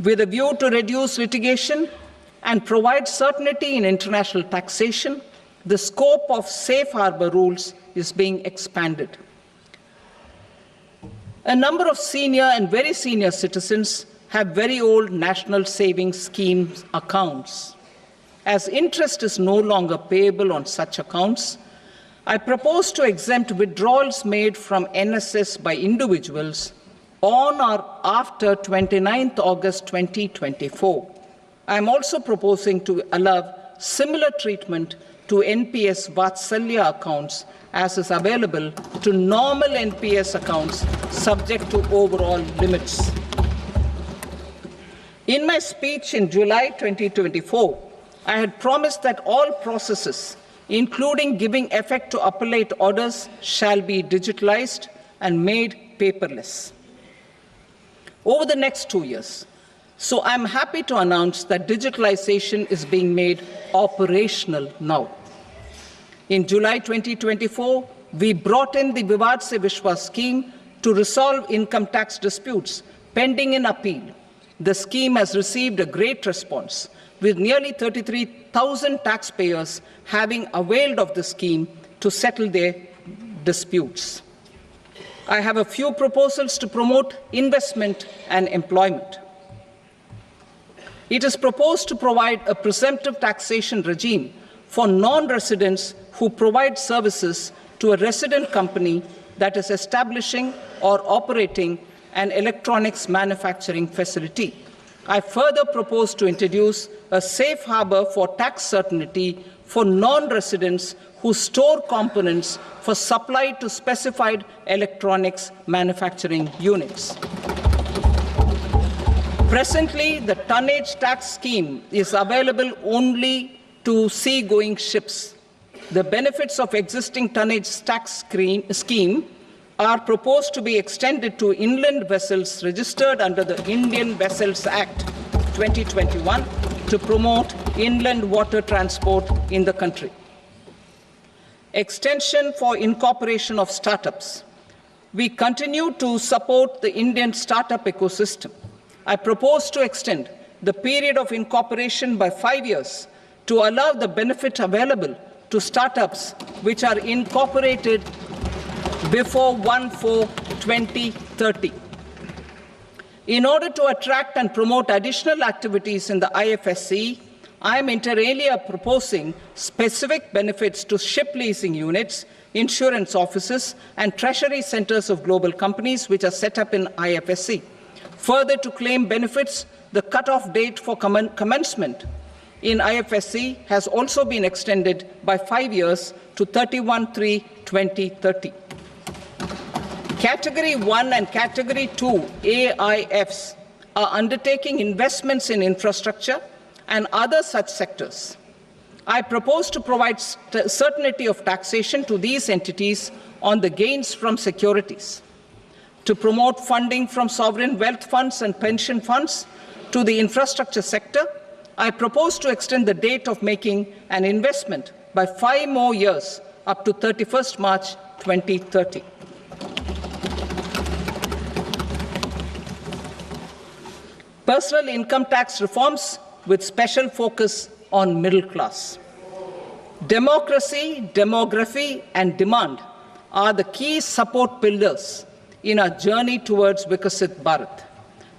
With a view to reduce litigation and provide certainty in international taxation, the scope of safe harbor rules is being expanded. A number of senior and very senior citizens have very old national savings schemes accounts. As interest is no longer payable on such accounts, I propose to exempt withdrawals made from NSS by individuals on or after 29th August 2024. I am also proposing to allow similar treatment to NPS Vatsalya accounts as is available to normal NPS accounts subject to overall limits. In my speech in July 2024, I had promised that all processes, including giving effect to appellate orders, shall be digitalized and made paperless over the next 2 years. So I'm happy to announce that digitalization is being made operational now. In July 2024, we brought in the Vivad Se Vishwas scheme to resolve income tax disputes pending in appeal. The scheme has received a great response, with nearly 33,000 taxpayers having availed of the scheme to settle their disputes. I have a few proposals to promote investment and employment. It is proposed to provide a presumptive taxation regime for non-residents who provide services to a resident company that is establishing or operating an electronics manufacturing facility. I further propose to introduce a safe harbor for tax certainty for non-residents who store components for supply to specified electronics manufacturing units. Presently, the tonnage tax scheme is available only to sea-going ships. The benefits of existing tonnage tax scheme are proposed to be extended to inland vessels registered under the Indian Vessels Act 2021 to promote inland water transport in the country. Extension for incorporation of startups. We continue to support the Indian startup ecosystem. I propose to extend the period of incorporation by 5 years to allow the benefit available to startups which are incorporated before 1/4/2030. In order to attract and promote additional activities in the IFSC, I am inter alia proposing specific benefits to ship leasing units, insurance offices, and treasury centers of global companies which are set up in IFSC. Further, to claim benefits, the cut-off date for commencement in IFSC has also been extended by 5 years to 31/3/2030. Category 1 and Category 2 AIFs are undertaking investments in infrastructure and other such sectors. I propose to provide certainty of taxation to these entities on the gains from securities, to promote funding from sovereign wealth funds and pension funds to the infrastructure sector. I propose to extend the date of making an investment by 5 more years up to 31st March 2030. Personal income tax reforms with special focus on middle class. Democracy, demography, and demand are the key support pillars in our journey towards Vikasit Bharat.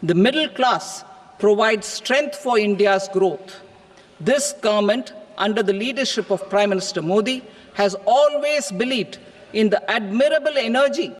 The middle class provides strength for India's growth. This government, under the leadership of Prime Minister Modi, has always believed in the admirable energy